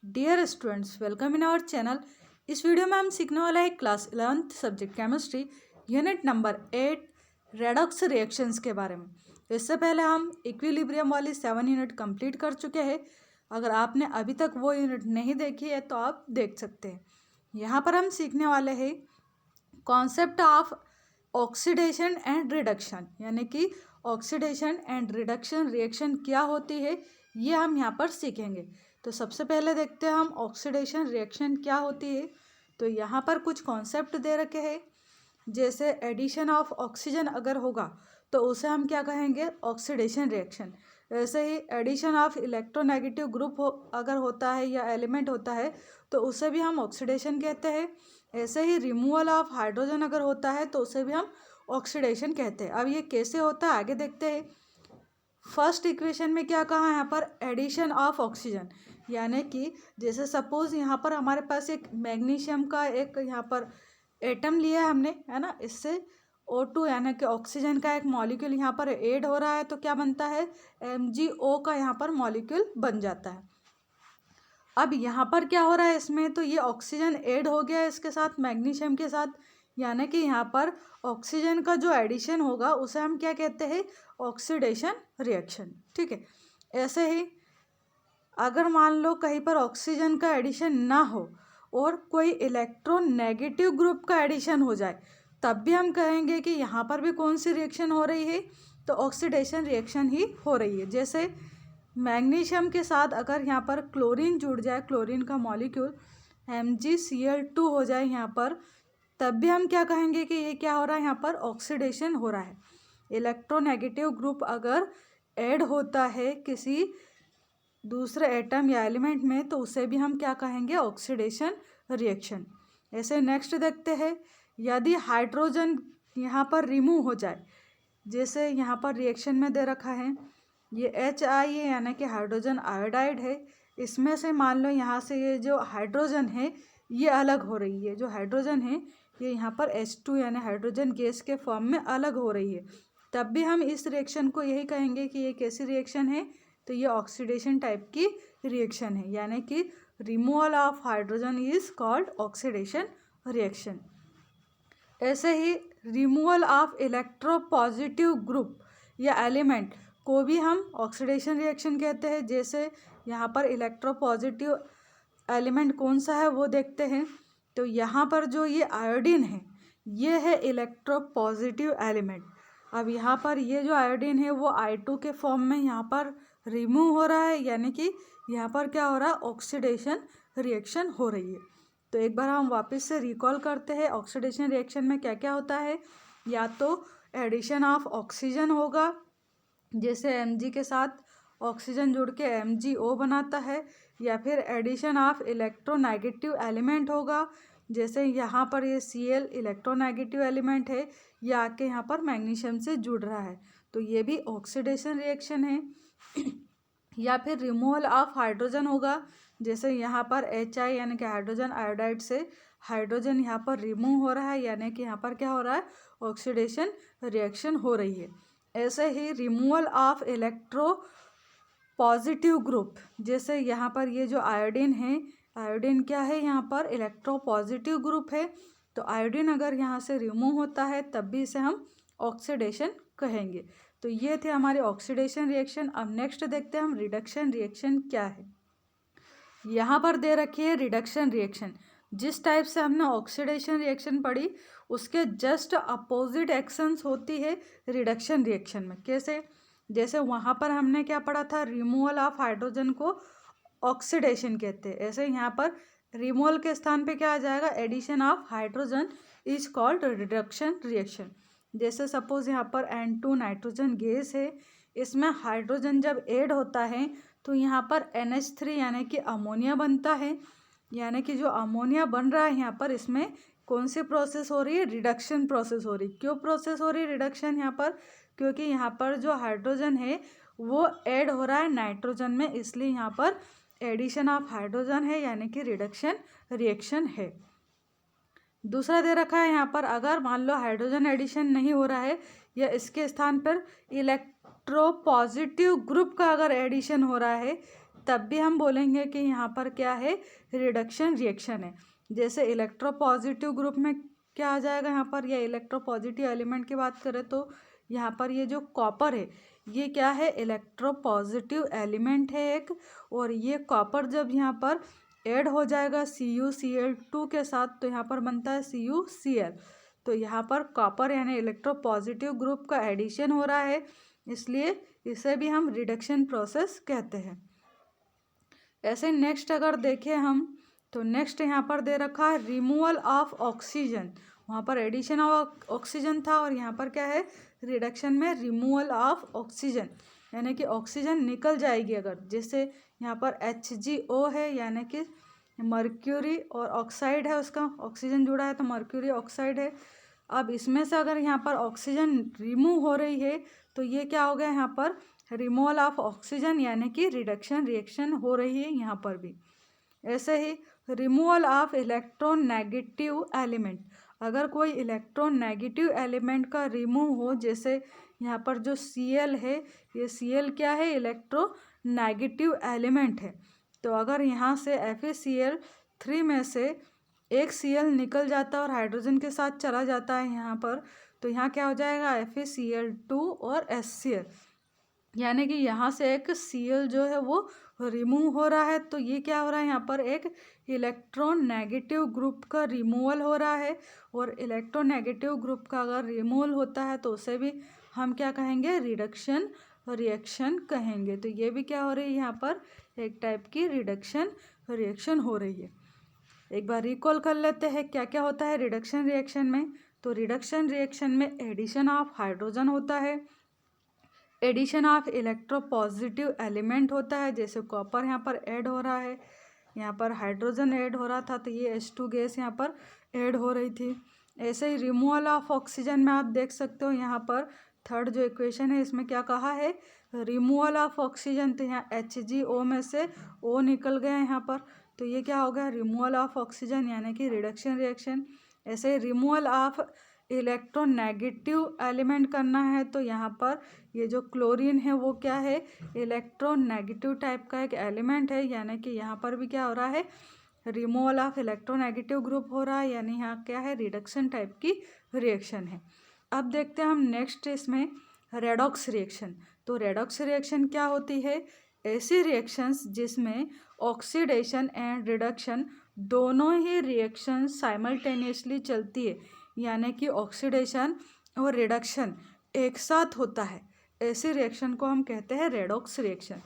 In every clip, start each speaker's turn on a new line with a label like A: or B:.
A: Dear students, welcome in our channel. इस video में हम सीखने वाला है class 11th subject chemistry unit number 8 redox reactions के बारे में। इससे पहले हम इक्विलिब्रियम वाली 7 यूनिट कंप्लीट कर चुके हैं। अगर आपने अभी तक वो यूनिट नहीं देखी है तो आप देख सकते हैं। यहाँ पर हम सीखने वाले हैं concept of oxidation and reduction, यानी कि ऑक्सीडेशन एंड रिडक्शन रिएक्शन क्या होती है ये हम यहाँ पर सीखेंगे। तो सबसे पहले देखते हैं हम ऑक्सीडेशन रिएक्शन क्या होती है। तो यहाँ पर कुछ कॉन्सेप्ट दे रखे हैं, जैसे एडिशन ऑफ ऑक्सीजन अगर होगा तो उसे हम क्या कहेंगे, ऑक्सीडेशन रिएक्शन। ऐसे ही एडिशन ऑफ इलेक्ट्रोनेगेटिव ग्रुप अगर होता है या एलिमेंट होता है तो उसे भी हम ऑक्सीडेशन कहते हैं। ऐसे ही रिमूवल ऑफ हाइड्रोजन अगर होता है तो उसे भी हम ऑक्सीडेशन कहते हैं। अब ये कैसे होता है आगे देखते हैं। फर्स्ट इक्वेशन में क्या कहा है यहाँ पर, एडिशन ऑफ ऑक्सीजन, यानी कि जैसे सपोज यहाँ पर हमारे पास एक मैग्नीशियम का एक यहाँ पर एटम लिया है हमने, है ना। इससे O2 यानी कि ऑक्सीजन का एक मॉलिक्यूल यहाँ पर ऐड हो रहा है तो क्या बनता है, MgO का यहाँ पर मॉलिक्यूल बन जाता है। अब यहाँ पर क्या हो रहा है इसमें, तो ये ऑक्सीजन ऐड हो गया है इसके साथ, मैग्नीशियम के साथ, यानी कि यहाँ पर ऑक्सीजन का जो एडिशन होगा उसे हम क्या कहते हैं, ऑक्सीडेशन रिएक्शन। ठीक है। ऐसे ही अगर मान लो कहीं पर ऑक्सीजन का एडिशन ना हो और कोई इलेक्ट्रोनेगेटिव ग्रुप का एडिशन हो जाए तब भी हम कहेंगे कि यहाँ पर भी कौन सी रिएक्शन हो रही है, तो ऑक्सीडेशन रिएक्शन ही हो रही है। जैसे मैग्नीशियम के साथ अगर यहाँ पर क्लोरीन जुड़ जाए, क्लोरीन का मॉलिक्यूल MgCl2 हो जाए यहाँ पर, तब भी हम क्या कहेंगे कि ये क्या हो रहा है, यहाँ पर ऑक्सीडेशन हो रहा है। इलेक्ट्रोनेगेटिव ग्रुप अगर ऐड होता है किसी दूसरे एटम या एलिमेंट में तो उसे भी हम क्या कहेंगे, ऑक्सीडेशन रिएक्शन। ऐसे नेक्स्ट देखते हैं, यदि हाइड्रोजन यहाँ पर रिमूव हो जाए, जैसे यहाँ पर रिएक्शन में दे रखा है ये HI है यानी कि हाइड्रोजन आयोडाइड है, इसमें से मान लो यहाँ से ये जो हाइड्रोजन है ये अलग हो रही है, जो हाइड्रोजन है ये यहाँ पर H2 यानी हाइड्रोजन गैस के फॉर्म में अलग हो रही है, तब भी हम इस रिएक्शन को यही कहेंगे कि ये कैसी रिएक्शन है, तो ये ऑक्सीडेशन टाइप की रिएक्शन है, यानी कि removal of hydrogen is called oxidation reaction. ऐसे ही रिमूवल ऑफ इलेक्ट्रोपॉजिटिव ग्रुप या एलिमेंट को भी हम ऑक्सीडेशन रिएक्शन कहते हैं। जैसे यहाँ पर इलेक्ट्रोपॉजिटिव एलिमेंट कौन सा है वो देखते हैं। तो यहाँ पर जो ये आयोडीन है ये है इलेक्ट्रोपॉजिटिव एलिमेंट। अब यहाँ पर ये जो आयोडीन है वो I2 के फॉर्म में यहाँ पर रिमूव हो रहा है, यानी कि यहाँ पर क्या हो रहा है, ऑक्सीडेशन रिएक्शन हो रही है। तो एक बार हम वापस से रिकॉल करते हैं ऑक्सीडेशन रिएक्शन में क्या क्या होता है। या तो एडिशन ऑफ ऑक्सीजन होगा, जैसे Mg के साथ ऑक्सीजन जुड़ के MgO बनाता है, या फिर एडिशन ऑफ इलेक्ट्रोनेगेटिव एलिमेंट होगा, जैसे यहाँ पर ये Cl इलेक्ट्रोनेगेटिव एलिमेंट है, ये आके यहाँ पर मैग्नीशियम से जुड़ रहा है तो ये भी ऑक्सीडेशन रिएक्शन है। या फिर रिमूवल ऑफ हाइड्रोजन होगा, जैसे यहाँ पर HI यानी कि हाइड्रोजन आयोडाइड से हाइड्रोजन यहाँ पर रिमूव हो रहा है, यानी कि यहाँ पर क्या हो रहा है, ऑक्सीडेशन रिएक्शन हो रही है। ऐसे ही removal of electropositive group, जैसे यहाँ पर ये जो आयोडीन है, आयोडीन क्या है, यहाँ पर इलेक्ट्रो पॉजिटिव ग्रुप है, तो आयोडीन अगर यहाँ से रिमूव होता है तब भी इसे हम ऑक्सीडेशन कहेंगे। तो ये थे हमारे ऑक्सीडेशन रिएक्शन। अब नेक्स्ट देखते हैं हम रिडक्शन रिएक्शन क्या है। यहाँ पर दे रखी है रिडक्शन रिएक्शन। जिस टाइप से हमने ऑक्सीडेशन रिएक्शन पढ़ी उसके जस्ट अपोजिट एक्शंस होती है रिडक्शन रिएक्शन में। कैसे, जैसे वहाँ पर हमने क्या पढ़ा था, रिमूवल ऑफ हाइड्रोजन को ऑक्सीडेशन कहते हैं। ऐसे यहाँ पर रिमूवल के स्थान पे क्या आ जाएगा, addition of hydrogen is called reduction reaction. जैसे सपोज यहाँ पर N2 नाइट्रोजन गैस है, इसमें हाइड्रोजन जब ऐड होता है तो यहाँ पर NH3 यानी कि अमोनिया बनता है, यानी कि जो अमोनिया बन रहा है यहाँ पर इसमें कौन सी प्रोसेस हो रही है, रिडक्शन प्रोसेस हो रही है। क्यों प्रोसेस हो रही है रिडक्शन यहाँ पर, क्योंकि यहाँ पर जो हाइड्रोजन है वो ऐड हो रहा है नाइट्रोजन में, इसलिए यहाँ पर एडिशन ऑफ हाइड्रोजन है, यानी कि रिडक्शन रिएक्शन है। दूसरा दे रखा है यहाँ पर, अगर मान लो हाइड्रोजन एडिशन नहीं हो रहा है या इसके स्थान पर इलेक्ट्रोपॉजिटिव ग्रुप का अगर एडिशन हो रहा है तब भी हम बोलेंगे कि यहाँ पर क्या है, रिडक्शन रिएक्शन है। जैसे इलेक्ट्रोपॉजिटिव ग्रुप में क्या आ जाएगा यहाँ पर, या इलेक्ट्रोपॉजिटिव एलिमेंट की बात करें तो यहाँ पर ये जो कॉपर है ये क्या है, इलेक्ट्रोपॉजिटिव एलिमेंट है एक। और ये कॉपर जब यहाँ पर ऐड हो जाएगा CuCl2 के साथ तो यहाँ पर बनता है CuCl। तो यहाँ पर कॉपर यानी इलेक्ट्रोपॉजिटिव ग्रुप का एडिशन हो रहा है, इसलिए इसे भी हम रिडक्शन प्रोसेस कहते हैं। ऐसे नेक्स्ट अगर देखें हम तो नेक्स्ट यहाँ पर दे रखा है रिमूवल ऑफ ऑक्सीजन। वहाँ पर एडिशन ऑफ ऑक्सीजन था और यहाँ पर क्या है, रिडक्शन में रिमूवल ऑफ ऑक्सीजन, यानी कि ऑक्सीजन निकल जाएगी अगर। जैसे यहाँ पर HgO है यानी कि मर्क्यूरी और ऑक्साइड है, उसका ऑक्सीजन जुड़ा है तो मर्क्यूरी ऑक्साइड है। अब इसमें से अगर यहाँ पर ऑक्सीजन रिमूव हो रही है तो ये क्या हो गया, यहाँ पर रिमूवल ऑफ ऑक्सीजन यानी कि रिडक्शन रिएक्शन हो रही है यहाँ पर भी। ऐसे ही removal of electron negative element, अगर कोई इलेक्ट्रॉन नेगेटिव एलिमेंट का रिमूव हो, जैसे यहाँ पर जो Cl है, ये Cl क्या है, इलेक्ट्रो नेगेटिव एलिमेंट है। तो अगर यहाँ से FeCl3 में से एक Cl निकल जाता है और हाइड्रोजन के साथ चला जाता है यहाँ पर, तो यहाँ क्या हो जाएगा, FeCl2 और HCl, यानी कि यहाँ से एक Cl जो है वो रिमूव हो रहा है। तो ये क्या हो रहा है, यहाँ पर एक इलेक्ट्रॉन नेगेटिव ग्रुप का रिमूवल हो रहा है। और इलेक्ट्रॉन नेगेटिव ग्रुप का अगर रिमूवल होता है तो उसे भी हम क्या कहेंगे, रिडक्शन रिएक्शन कहेंगे। तो ये भी क्या हो रही है, यहाँ पर एक टाइप की रिडक्शन रिएक्शन हो रही है। एक बार रिकॉल कर लेते हैं क्या क्या होता है रिडक्शन रिएक्शन में। तो रिडक्शन रिएक्शन में एडिशन ऑफ हाइड्रोजन होता है, एडिशन ऑफ इलेक्ट्रोपॉजिटिव एलिमेंट होता है, जैसे कॉपर यहाँ पर ऐड हो रहा है, यहाँ पर हाइड्रोजन ऐड हो रहा था तो ये H2 गैस यहाँ पर ऐड हो रही थी। ऐसे ही रिमूवल ऑफ ऑक्सीजन में आप देख सकते हो यहाँ पर थर्ड जो इक्वेशन है इसमें क्या कहा है, रिमूवल ऑफ ऑक्सीजन। तो यहाँ HgO में से O निकल गया यहाँ पर, तो ये क्या हो गया, रिमूवल ऑफ ऑक्सीजन यानी कि रिडक्शन रिएक्शन। ऐसे removal of electron negative element करना है तो यहाँ पर ये जो क्लोरीन है वो क्या है, इलेक्ट्रॉन नेगेटिव टाइप का एक एलिमेंट है, यानी कि यहाँ पर भी क्या हो रहा है, रिमूवल ऑफ इलेक्ट्रोनेगेटिव ग्रुप हो रहा है, यानी यहाँ क्या है, रिडक्शन टाइप की रिएक्शन है। अब देखते हैं हम नेक्स्ट इसमें रेडॉक्स रिएक्शन। तो रेडॉक्स रिएक्शन क्या होती है, ऐसी रिएक्शंस जिसमें ऑक्सीडेशन एंड रिडक्शन दोनों ही रिएक्शन साइमल्टेनियसली चलती है, यानी कि ऑक्सीडेशन और रिडक्शन एक साथ होता है, ऐसी रिएक्शन को हम कहते हैं रेडॉक्स रिएक्शन।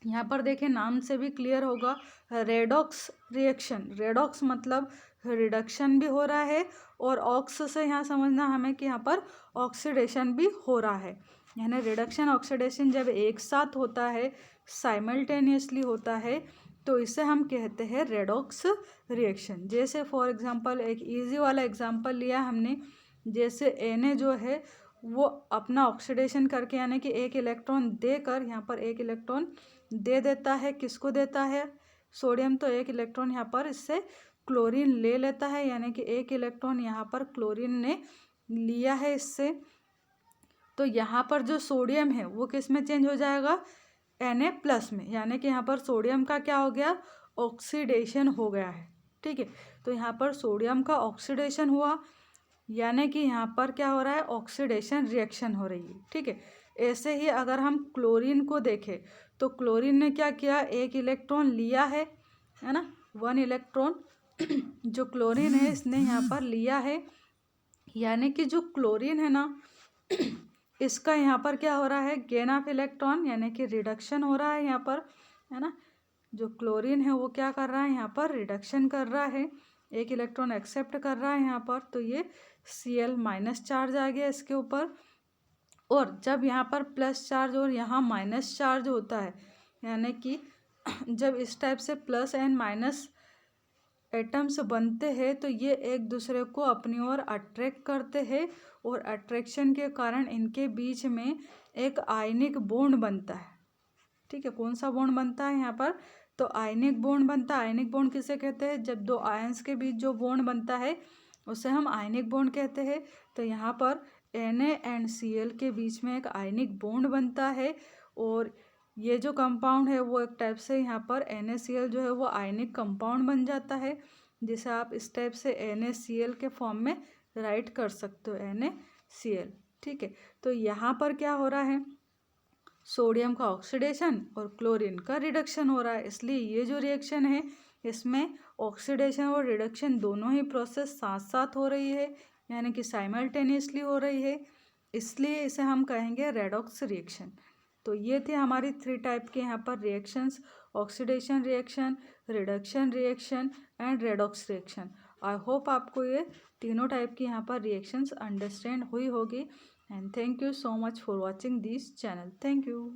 A: यहाँ पर देखें नाम से भी क्लियर होगा, रेडॉक्स रिएक्शन, रेडॉक्स मतलब रिडक्शन भी हो रहा है और ऑक्स से यहाँ समझना हमें कि यहाँ पर ऑक्सीडेशन भी हो रहा है, यानी रिडक्शन ऑक्सीडेशन जब एक साथ होता है, साइमल्टेनियसली होता है, तो इसे हम कहते हैं रेडॉक्स रिएक्शन। जैसे फॉर एग्जांपल एक इजी वाला एग्जांपल लिया हमने, जैसे Na जो है वो अपना ऑक्सीडेशन करके यानी कि एक इलेक्ट्रॉन देकर यहाँ पर एक इलेक्ट्रॉन दे देता है, किसको देता है, सोडियम। तो एक इलेक्ट्रॉन यहाँ पर इससे क्लोरीन ले लेता है, यानी कि एक इलेक्ट्रॉन यहाँ पर क्लोरीन ने लिया है इससे। तो यहाँ पर जो सोडियम है वो किस में चेंज हो जाएगा, Na+ में, यानी कि यहाँ पर सोडियम का क्या हो गया, ऑक्सीडेशन हो गया है। ठीक है, तो यहाँ पर सोडियम का ऑक्सीडेशन हुआ, यानी कि यहाँ पर क्या हो रहा है, ऑक्सीडेशन रिएक्शन हो रही है। ठीक है, ऐसे ही अगर हम क्लोरीन को देखें तो क्लोरीन ने क्या किया, एक इलेक्ट्रॉन लिया है ना, 1 इलेक्ट्रॉन जो क्लोरीन है इसने यहाँ पर लिया है, यानी कि जो क्लोरीन है ना इसका यहाँ पर क्या हो रहा है, गेन ऑफ इलेक्ट्रॉन यानी कि रिडक्शन हो रहा है यहाँ पर, है ना। जो क्लोरीन है वो क्या कर रहा है, यहाँ पर रिडक्शन कर रहा है, एक इलेक्ट्रॉन एक्सेप्ट कर रहा है यहाँ पर, तो ये Cl- चार्ज आ गया इसके ऊपर। और जब यहाँ पर प्लस चार्ज और यहाँ माइनस चार्ज होता है, यानी कि जब इस टाइप से प्लस एंड माइनस एटम्स बनते हैं तो ये एक दूसरे को अपनी ओर अट्रैक्ट करते हैं और अट्रैक्शन के कारण इनके बीच में एक आयनिक बॉन्ड बनता है। ठीक है, कौन सा बॉन्ड बनता है यहाँ पर, तो आयनिक बॉन्ड बनता है। आयनिक बॉन्ड किसे कहते हैं, जब दो आयंस के बीच जो बॉन्ड बनता है उसे हम आयनिक बॉन्ड कहते हैं। तो यहाँ पर Na एंड Cl के बीच में एक आयनिक बॉन्ड बनता है और ये जो कंपाउंड है वो एक टाइप से यहाँ पर NaCl जो है वो आयनिक कंपाउंड बन जाता है, जिसे आप इस टाइप से NaCl के फॉर्म में राइट कर सकते हो, NaCl। ठीक है, तो यहाँ पर क्या हो रहा है, सोडियम का ऑक्सीडेशन और क्लोरीन का रिडक्शन हो रहा है, इसलिए ये जो रिएक्शन है इसमें ऑक्सीडेशन और रिडक्शन दोनों ही प्रोसेस साथ साथ हो रही है, यानी कि साइमल्टेनियसली हो रही है, इसलिए इसे हम कहेंगे रेडॉक्स रिएक्शन। तो ये थे हमारी 3 टाइप के यहाँ पर reactions, oxidation reaction, reduction reaction and redox reaction. I hope आपको ये तीनों टाइप की यहाँ पर रिएक्शंस अंडरस्टैंड हुई होगी। And thank you so much for watching this channel. Thank you.